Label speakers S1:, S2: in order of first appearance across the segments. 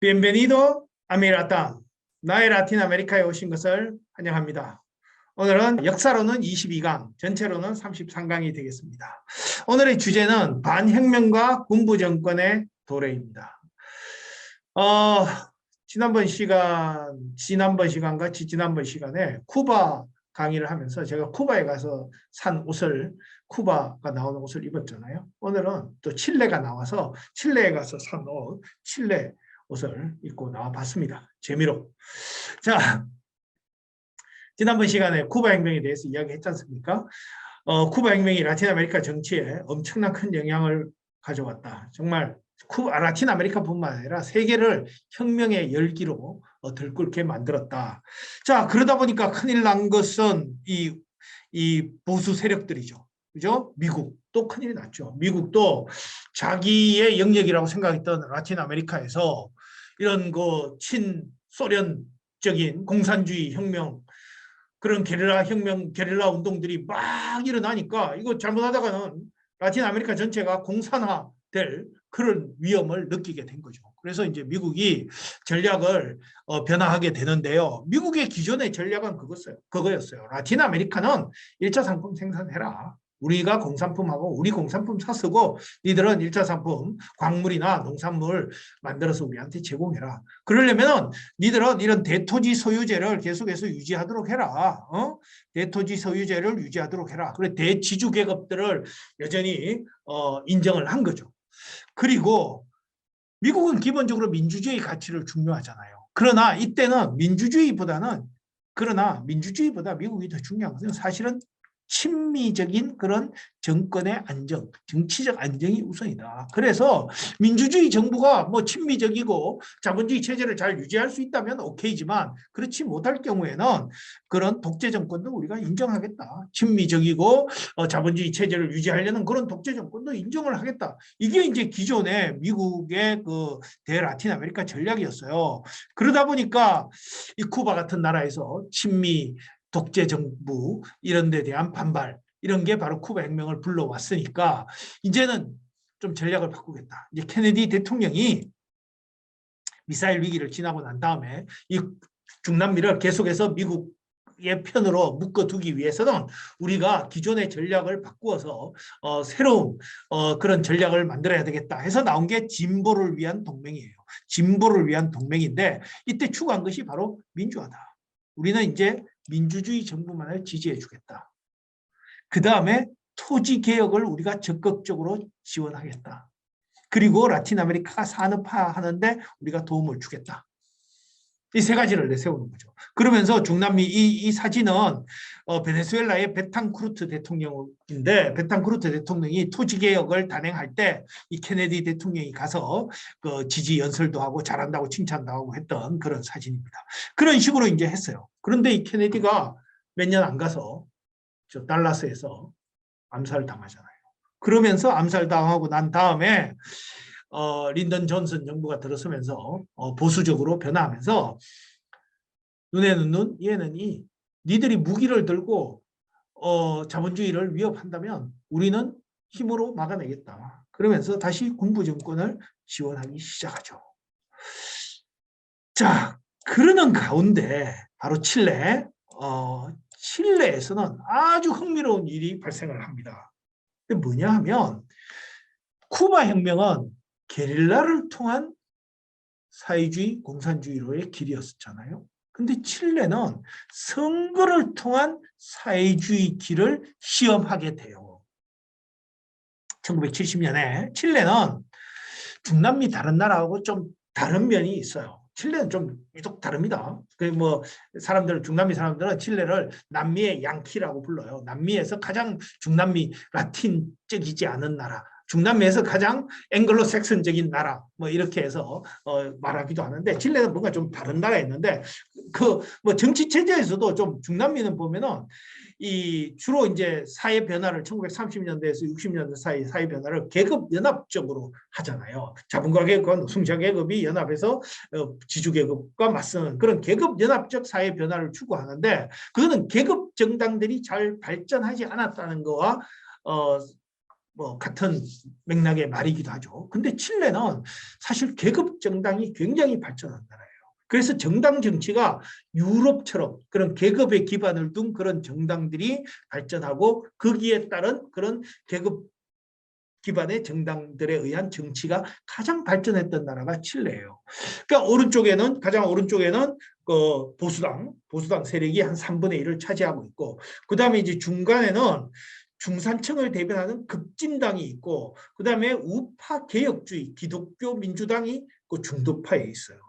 S1: Bienvenido a mi Latam. 나의 라틴 아메리카에 오신 것을 환영합니다. 오늘은 역사로는 22강, 전체로는 33강이 되겠습니다. 오늘의 주제는 반혁명과 군부정권의 도래입니다. 지난번 시간에 쿠바 강의를 하면서 제가 쿠바에 가서 산 옷을, 쿠바가 나오는 옷을 입었잖아요. 오늘은 또 칠레가 나와서 칠레에 가서 산 옷, 칠레 옷을 입고 나와 봤습니다. 재미로. 자, 지난번 시간에 쿠바 혁명에 대해서 이야기했지 않습니까? 쿠바 혁명이 라틴 아메리카 정치에 엄청난 큰 영향을 가져왔다. 정말 라틴 아메리카뿐만 아니라 세계를 혁명의 열기로 들끓게 만들었다. 자, 그러다 보니까 큰일 난 것은 이 보수 세력들이죠. 그죠? 미국도 큰일이 났죠. 미국도 자기의 영역이라고 생각했던 라틴 아메리카에서 이런 친소련적인 공산주의 혁명, 그런 게릴라 혁명, 게릴라 운동들이 막 일어나니까 이거 잘못하다가는 라틴 아메리카 전체가 공산화될 그런 위험을 느끼게 된 거죠. 그래서 이제 미국이 전략을 변화하게 되는데요. 미국의 기존의 전략은 그거였어요. 라틴 아메리카는 1차 상품 생산해라. 우리가 공산품하고 우리 공산품 사쓰고 니들은 1차 상품 광물이나 농산물 만들어서 우리한테 제공해라. 그러려면 니들은 이런 대토지 소유제를 계속해서 유지하도록 해라. 대토지 소유제를 유지하도록 해라. 그래 대지주 계급들을 여전히 인정을 한 거죠. 그리고 미국은 기본적으로 민주주의 가치를 중요하잖아요. 그러나 이때는 민주주의보다 미국이 더 중요한 것은 사실은 친미적인 그런 정권의 안정, 정치적 안정이 우선이다. 그래서 민주주의 정부가 뭐 친미적이고 자본주의 체제를 잘 유지할 수 있다면 오케이지만 그렇지 못할 경우에는 그런 독재 정권도 우리가 인정하겠다. 친미적이고 자본주의 체제를 유지하려는 그런 독재 정권도 인정을 하겠다. 이게 이제 기존의 미국의 그 대라틴 아메리카 전략이었어요. 그러다 보니까 이 쿠바 같은 나라에서 친미 독재 정부 이런 데 대한 반발 이런 게 바로 쿠바 혁명을 불러왔으니까 이제는 좀 전략을 바꾸겠다. 이제 케네디 대통령이 미사일 위기를 지나고 난 다음에 이 중남미를 계속해서 미국의 편으로 묶어두기 위해서는 우리가 기존의 전략을 바꾸어서 새로운 그런 전략을 만들어야 되겠다 해서 나온 게 진보를 위한 동맹이에요. 진보를 위한 동맹인데 이때 추구한 것이 바로 민주화다. 우리는 이제 민주주의 정부만을 지지해 주겠다. 그 다음에 토지 개혁을 우리가 적극적으로 지원하겠다. 그리고 라틴 아메리카가 산업화하는데 우리가 도움을 주겠다. 이 세 가지를 내세우는 거죠. 그러면서 중남미 이 사진은 베네수엘라의 베탕쿠르트 대통령인데 베탕쿠르트 대통령이 토지 개혁을 단행할 때 이 케네디 대통령이 가서 그 지지 연설도 하고 잘한다고 칭찬도 하고 했던 그런 사진입니다. 그런 식으로 이제 했어요. 그런데 이 케네디가 몇 년 안 가서 저 달라스에서 암살을 당하잖아요. 그러면서 암살당하고 난 다음에 린던 존슨 정부가 들어서면서 보수적으로 변화하면서 눈에는 눈, 이에는 이. 니들이 무기를 들고 자본주의를 위협한다면 우리는 힘으로 막아내겠다. 그러면서 다시 군부 정권을 지원하기 시작하죠. 자, 그러는 가운데 바로 칠레에서는 아주 흥미로운 일이 발생을 합니다. 그게 뭐냐 하면 쿠바 혁명은 게릴라를 통한 사회주의, 공산주의로의 길이었잖아요. 근데 칠레는 선거를 통한 사회주의 길을 시험하게 돼요. 1970년에 칠레는 중남미 다른 나라하고 좀 다른 면이 있어요. 칠레는 좀 유독 다릅니다. 뭐 중남미 사람들은 칠레를 남미의 양키라고 불러요. 남미에서 가장 중남미 라틴적이지 않은 나라. 중남미에서 가장 앵글로색슨적인 나라 뭐 이렇게 해서 말하기도 하는데 칠레는 뭔가 좀 다른 나라였는데 그 뭐 정치 체제에서도 좀 중남미는 보면은 이 주로 이제 사회 변화를 1930년대에서 60년대 사이 사회 변화를 계급 연합적으로 하잖아요. 자본가 계급과 노동자 계급이 연합해서 지주 계급과 맞서는 그런 계급 연합적 사회 변화를 추구하는데 그거는 계급 정당들이 잘 발전하지 않았다는 거와 뭐 같은 맥락의 말이기도 하죠. 근데 칠레는 사실 계급 정당이 굉장히 발전한 나라예요. 그래서 정당 정치가 유럽처럼 그런 계급에 기반을 둔 그런 정당들이 발전하고 거기에 따른 그런 계급 기반의 정당들에 의한 정치가 가장 발전했던 나라가 칠레예요. 그러니까 오른쪽에는 가장 오른쪽에는 그 보수당 세력이 한 3분의 1을 차지하고 있고, 그 다음에 이제 중간에는 중산층을 대변하는 급진당이 있고, 그 다음에 우파 개혁주의 기독교 민주당이 그 중도파에 있어요.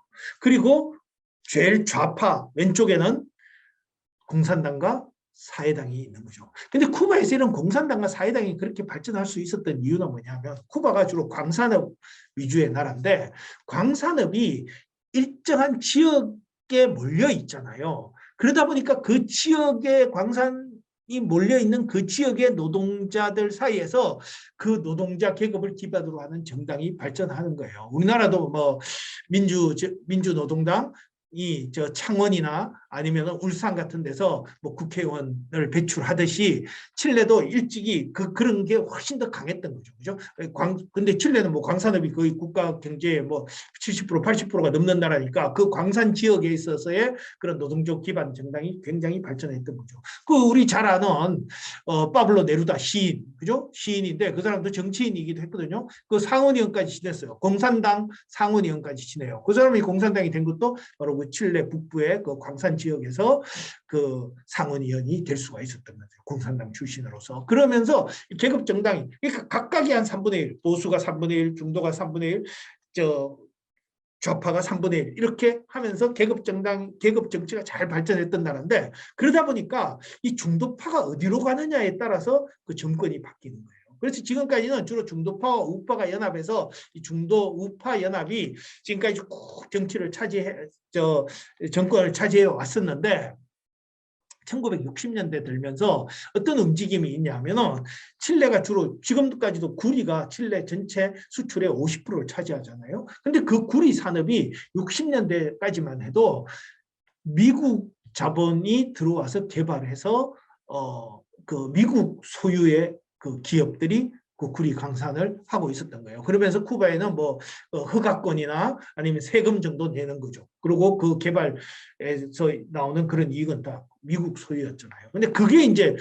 S1: 그리고 제일 좌파 왼쪽에는 공산당과 사회당이 있는 거죠. 근데 쿠바에서 이런 공산당과 사회당이 그렇게 발전할 수 있었던 이유는 뭐냐면, 쿠바가 주로 광산업 위주의 나라인데 광산업이 일정한 지역에 몰려 있잖아요. 그러다 보니까 그 지역에 광산이 몰려 있는 그 지역의 노동자들 사이에서 그 노동자 계급을 기반으로 하는 정당이 발전하는 거예요. 우리나라도 뭐 민주노동당 저 창원이나 아니면 울산 같은 데서 뭐 국회의원을 배출하듯이 칠레도 일찍이 그런 게 훨씬 더 강했던 거죠. 그죠? 근데 칠레는 뭐 광산업이 거의 국가 경제의 뭐 70%, 80%가 넘는 나라니까 그 광산 지역에 있어서의 그런 노동적 기반 정당이 굉장히 발전했던 거죠. 그 우리 잘 아는 파블로 네루다 시인, 그죠? 시인인데 그 사람도 정치인이기도 했거든요. 그 상원의원까지 지냈어요. 공산당 상원의원까지 지내요. 그 사람이 공산당이 된 것도 바로 그 칠레 북부의 그 광산 지역에서 그 상원의원이 될 수가 있었던 거죠. 공산당 출신으로서. 그러면서 계급 정당이 그러니까 각각이 한 3분의 1, 보수가 3분의 1, 중도가 3분의 1, 좌파가 3분의 1 이렇게 하면서 계급 정치가 잘 발전했던 나라인데, 그러다 보니까 이 중도파가 어디로 가느냐에 따라서 그 정권이 바뀌는 거예요. 그래서 지금까지는 주로 중도파와 우파가 연합해서 이 중도 우파 연합이 지금까지 꼭 정권을 차지해 왔었는데, 1960년대 들면서 어떤 움직임이 있냐면은 칠레가 주로 지금까지도 구리가 칠레 전체 수출의 50%를 차지하잖아요. 근데 그 구리 산업이 60년대까지만 해도 미국 자본이 들어와서 개발해서 그 미국 소유의 그 기업들이 그 구리 강산을 하고 있었던 거예요. 그러면서 쿠바에는 뭐 허가권이나 아니면 세금 정도 내는 거죠. 그리고 그 개발에서 나오는 그런 이익은 다 미국 소유였잖아요. 근데 그게 이제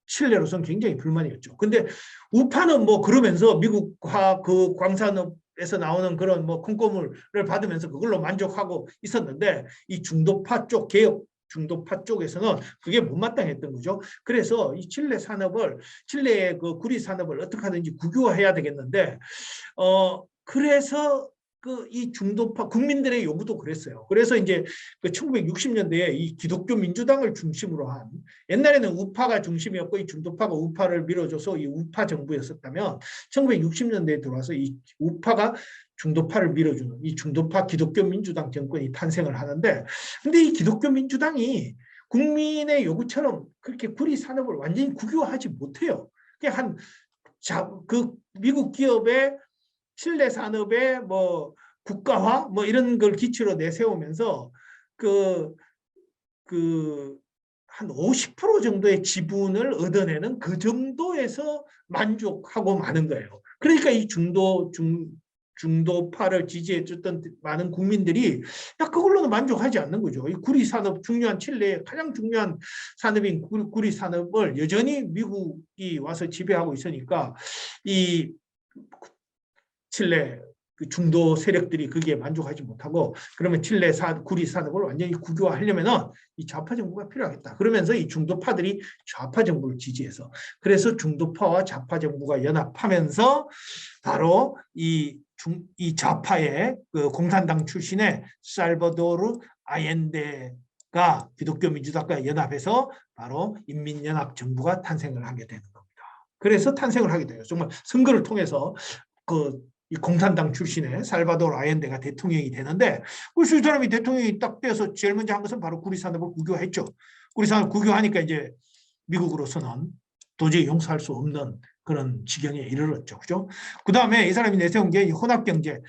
S1: 칠레로서는 굉장히 불만이었죠. 근데 우파는 뭐 그러면서 미국과 그 광산업에서 나오는 그런 뭐 콩고물을 받으면서 그걸로 만족하고 있었는데, 이 중도파 쪽 개혁 중도파 쪽에서는 그게 못마땅했던 거죠. 그래서 이 칠레의 그 구리 산업을 어떻게 하든지 국유화해야 되겠는데, 그래서 그 이 중도파 국민들의 요구도 그랬어요. 그래서 이제 그 1960년대에 이 기독교 민주당을 중심으로 한, 옛날에는 우파가 중심이었고 이 중도파가 우파를 밀어줘서 이 우파 정부였었다면, 1960년대에 들어와서 이 우파가 중도파를 밀어주는 이 중도파 기독교 민주당 정권이 탄생을 하는데, 근데 이 기독교 민주당이 국민의 요구처럼 그렇게 구리 산업을 완전히 국유화하지 못해요. 그냥 그 미국 기업의 칠레 산업의 뭐 국가화 뭐 이런 걸 기치로 내세우면서 그 한 50% 정도의 지분을 얻어내는 그 정도에서 만족하고 마는 거예요. 그러니까 이 중도파를 지지해줬던 많은 국민들이 그걸로는 만족하지 않는 거죠. 이 구리 산업, 중요한 칠레의 가장 중요한 산업인 구리 산업을 여전히 미국이 와서 지배하고 있으니까 이 칠레 그 중도 세력들이 거기에 만족하지 못하고, 그러면 칠레 구리 산업을 완전히 국유화하려면은 이 좌파 정부가 필요하겠다. 그러면서 이 중도파들이 좌파 정부를 지지해서, 그래서 중도파와 좌파 정부가 연합하면서 바로 이 좌파의 그 공산당 출신의 살바도르 아옌데가 기독교 민주당과 연합해서 바로 인민연합정부가 탄생을 하게 되는 겁니다. 그래서 탄생을 하게 돼요. 정말 선거를 통해서 이 공산당 출신의 살바도르 아옌데가 대통령이 되는데, 그래서 이 사람이 대통령이 딱 돼서 제일 먼저 한 것은 바로 구리 산업을 국유화했죠. 구리 산업 국유화하니까 이제 미국으로서는 도저히 용서할 수 없는 그런 지경에 이르렀죠. 그죠? 그 다음에 이 사람이 내세운 게 혼합경제.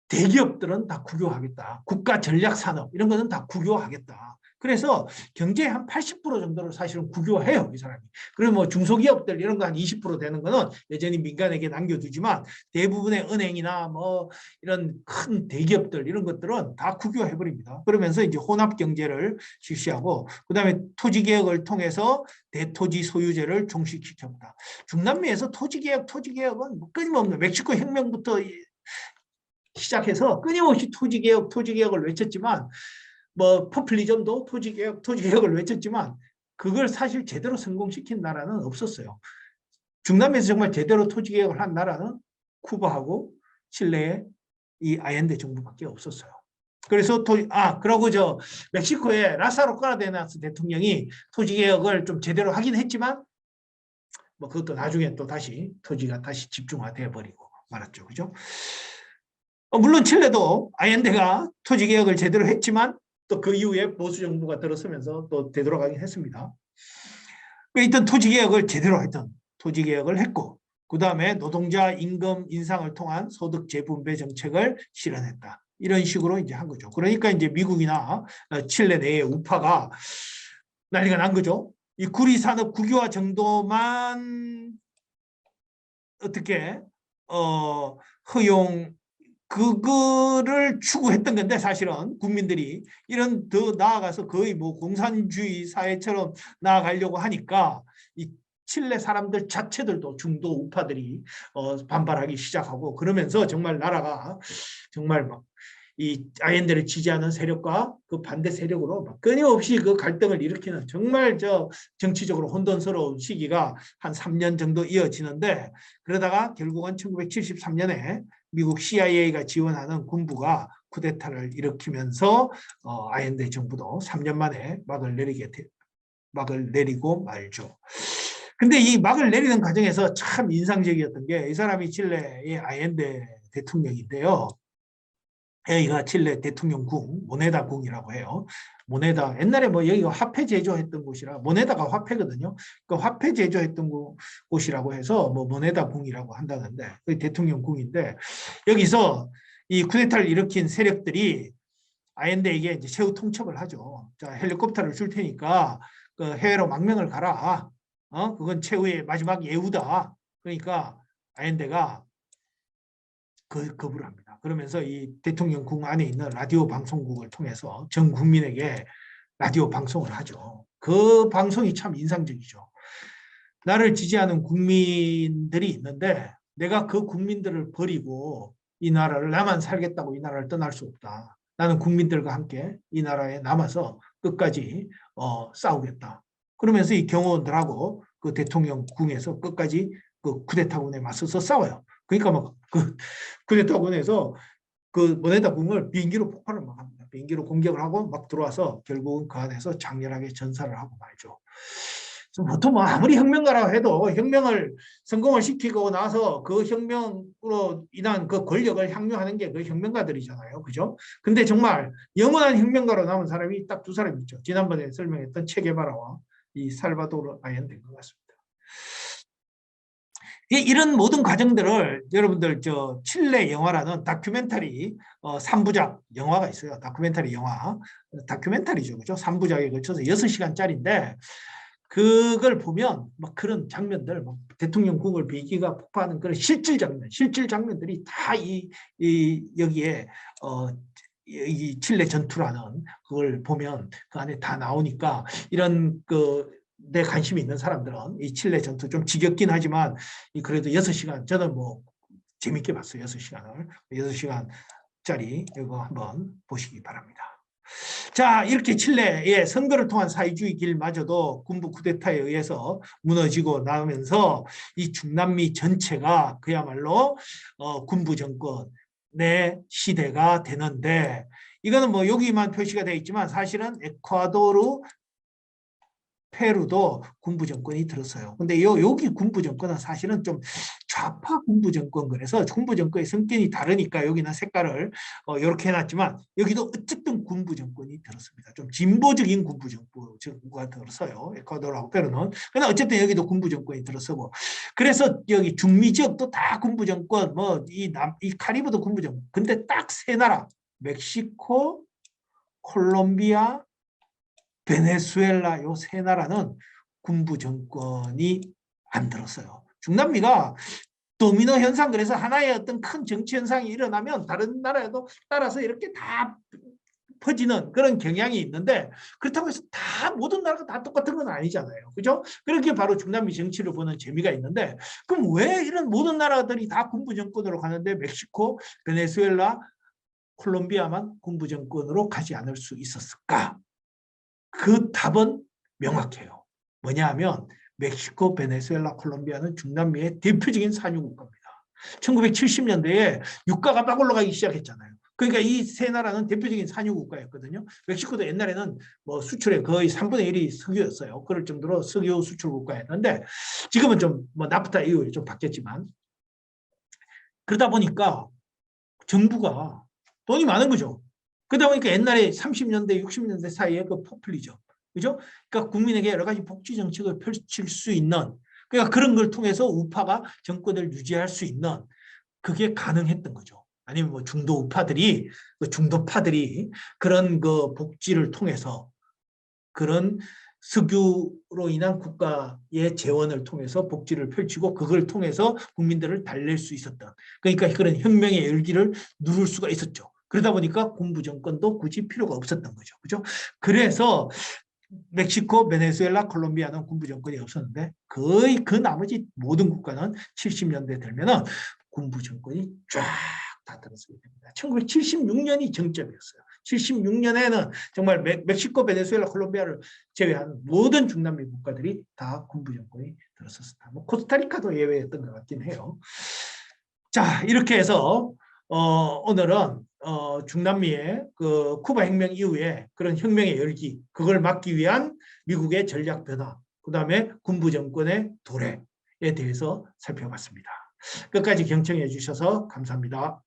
S1: 대기업들은 다 국유화하겠다. 국가 전략 산업 이런 거는 다 국유화하겠다. 그래서 경제의 한 80% 정도를 사실은 국유화해요, 이 사람이. 그리고 뭐 중소기업들 이런 거 한 20% 되는 거는 여전히 민간에게 남겨두지만 대부분의 은행이나 뭐 이런 큰 대기업들 이런 것들은 다 국유화해버립니다. 그러면서 이제 혼합 경제를 실시하고 그다음에 토지 개혁을 통해서 대토지 소유제를 종식시켰다. 중남미에서 토지 개혁은 뭐 끊임없는 멕시코 혁명부터 시작해서 끊임없이 토지 개혁을 외쳤지만 뭐 포퓰리즘도 토지 개혁을 외쳤지만 그걸 사실 제대로 성공시킨 나라는 없었어요. 중남미에서 정말 제대로 토지 개혁을 한 나라는 쿠바하고 칠레의 이 아옌데 정부밖에 없었어요. 그래서 그러고 저 멕시코의 라사로 카르데나스 대통령이 토지 개혁을 좀 제대로 하긴 했지만 뭐 그것도 나중에 또 다시 토지가 다시 집중화돼 버리고 말았죠. 그죠? 물론 칠레도 아옌데가 토지 개혁을 제대로 했지만 또 그 이후에 보수 정부가 들어서면서 또 되돌아가긴 했습니다. 일단 토지 개혁을 했고 그 다음에 노동자 임금 인상을 통한 소득 재분배 정책을 실현했다. 이런 식으로 이제 한 거죠. 그러니까 이제 미국이나 칠레 내의 우파가 난리가 난 거죠. 이 구리 산업 국유화 정도만 어떻게 허용 그거를 추구했던 건데 사실은 국민들이 이런 더 나아가서 거의 뭐 공산주의 사회처럼 나아가려고 하니까 이 칠레 사람들 자체들도 중도 우파들이 반발하기 시작하고 그러면서 정말 나라가 정말 막 이 아옌데를 지지하는 세력과 그 반대 세력으로 막 끊임없이 그 갈등을 일으키는 정말 저 정치적으로 혼돈스러운 시기가 한 3년 정도 이어지는데 그러다가 결국은 1973년에 미국 CIA가 지원하는 군부가 쿠데타를 일으키면서 아옌데 정부도 3년 만에 막을 내리고 말죠. 근데 이 막을 내리는 과정에서 참 인상적이었던 게 이 사람이 칠레의 아옌데 대통령인데요. 여기가 칠레 대통령궁, 모네다 궁이라고 해요. 모네다, 옛날에 뭐 여기가 화폐 제조했던 곳이라, 모네다가 화폐거든요. 그 화폐 제조했던 곳이라고 해서 뭐 모네다 궁이라고 한다는데, 그 대통령궁인데, 여기서 이 쿠데타를 일으킨 세력들이 아옌데에게 이제 최후 통첩을 하죠. 자, 헬리콥터를 줄 테니까 그 해외로 망명을 가라. 그건 최후의 마지막 예우다. 그러니까 아옌데가 거부를 합니다. 그러면서 이 대통령궁 안에 있는 라디오 방송국을 통해서 전 국민에게 라디오 방송을 하죠. 그 방송이 참 인상적이죠. 나를 지지하는 국민들이 있는데 내가 그 국민들을 버리고 이 나라를 나만 살겠다고 이 나라를 떠날 수 없다. 나는 국민들과 함께 이 나라에 남아서 끝까지 싸우겠다. 그러면서 이 경호원들하고 그 대통령궁에서 끝까지 그 쿠데타군에 맞서서 싸워요. 그러니까 막 그 쿠데타군에서 그 모네다 궁을 비행기로 폭발을 막 합니다. 비행기로 공격을 하고 막 들어와서 결국은 그 안에서 장렬하게 전사를 하고 말죠. 보통 뭐 아무리 혁명가라고 해도 혁명을 성공을 시키고 나서 그 혁명으로 인한 그 권력을 향유하는 게 그 혁명가들이잖아요. 그죠? 근데 정말 영원한 혁명가로 남은 사람이 딱 두 사람 있죠. 지난번에 설명했던 체게바라와 이 살바도르 아옌데인 것 같습니다. 이런 모든 과정들을 여러분들 저 칠레 영화라는 다큐멘터리 3부작 영화가 있어요. 다큐멘터리 영화. 다큐멘터리죠. 그죠? 3부작에 걸쳐서 6시간짜리인데 그걸 보면 막 그런 장면들, 막 대통령궁을 비기가 폭파하는 그런 실질 장면들이 다 여기에 이 칠레 전투라는 그걸 보면 그 안에 다 나오니까 이런 내 관심이 있는 사람들은 이 칠레 전투 좀 지겹긴 하지만 그래도 6시간 저는 뭐 재밌게 봤어요. 6시간짜리 이거 한번 보시기 바랍니다. 자, 이렇게 칠레의 선거를 통한 사회주의 길마저도 군부 쿠데타에 의해서 무너지고 나면서 이 중남미 전체가 그야말로 군부 정권의 시대가 되는데 이거는 뭐 여기만 표시가 되어 있지만 사실은 에콰도르, 페루도 군부 정권이 들었어요. 근데 여기 군부 정권은 사실은 좀 좌파 군부 정권 그래서 군부 정권의 성격이 다르니까 여기는 색깔을 이렇게 해놨지만 여기도 어쨌든 군부 정권이 들었습니다. 좀 진보적인 군부 정부가 들었어요. 에콰도르하고 페루는. 그러나 어쨌든 여기도 군부 정권이 들었고 그래서 여기 중미 지역도 다 군부 정권, 뭐 이 카리브도 군부 정권. 근데 딱 세 나라 멕시코, 콜롬비아, 베네수엘라 요 세 나라는 군부 정권이 안 들었어요. 중남미가 도미노 현상, 그래서 하나의 어떤 큰 정치 현상이 일어나면 다른 나라에도 따라서 이렇게 다 퍼지는 그런 경향이 있는데, 그렇다고 해서 다 모든 나라가 다 똑같은 건 아니잖아요. 그죠? 그렇게 바로 중남미 정치를 보는 재미가 있는데, 그럼 왜 이런 모든 나라들이 다 군부 정권으로 가는데 멕시코, 베네수엘라, 콜롬비아만 군부 정권으로 가지 않을 수 있었을까? 그 답은 명확해요. 뭐냐 하면 멕시코, 베네수엘라, 콜롬비아는 중남미의 대표적인 산유국가입니다. 1970년대에 유가가 막 올라가기 시작했잖아요. 그러니까 이 세 나라는 대표적인 산유국가였거든요. 멕시코도 옛날에는 뭐 수출의 거의 3분의 1이 석유였어요. 그럴 정도로 석유 수출 국가였는데, 지금은 좀 뭐 나프타 이후에 좀 바뀌었지만, 그러다 보니까 정부가 돈이 많은 거죠. 그러다 보니까 옛날에 30년대, 60년대 사이에 그 포퓰리즘, 그죠? 그러니까 국민에게 여러 가지 복지 정책을 펼칠 수 있는, 그러니까 그런 걸 통해서 우파가 정권을 유지할 수 있는, 그게 가능했던 거죠. 아니면 뭐 중도 우파들이, 중도파들이 그런 그 복지를 통해서, 그런 석유로 인한 국가의 재원을 통해서 복지를 펼치고 그걸 통해서 국민들을 달랠 수 있었던, 그러니까 그런 혁명의 열기를 누를 수가 있었죠. 그러다 보니까 군부 정권도 굳이 필요가 없었던 거죠. 그죠? 그래서 멕시코, 베네수엘라, 콜롬비아는 군부 정권이 없었는데, 거의 그 나머지 모든 국가는 70년대 들면은 군부 정권이 쫙 다 들어서게 됩니다. 1976년이 정점이었어요. 76년에는 정말 멕시코, 베네수엘라, 콜롬비아를 제외한 모든 중남미 국가들이 다 군부 정권이 들었었다. 뭐 코스타리카도 예외였던 것 같긴 해요. 자, 이렇게 해서 오늘은 중남미의 그 쿠바 혁명 이후에 그런 혁명의 열기, 그걸 막기 위한 미국의 전략 변화, 그다음에 군부 정권의 도래에 대해서 살펴봤습니다. 끝까지 경청해 주셔서 감사합니다.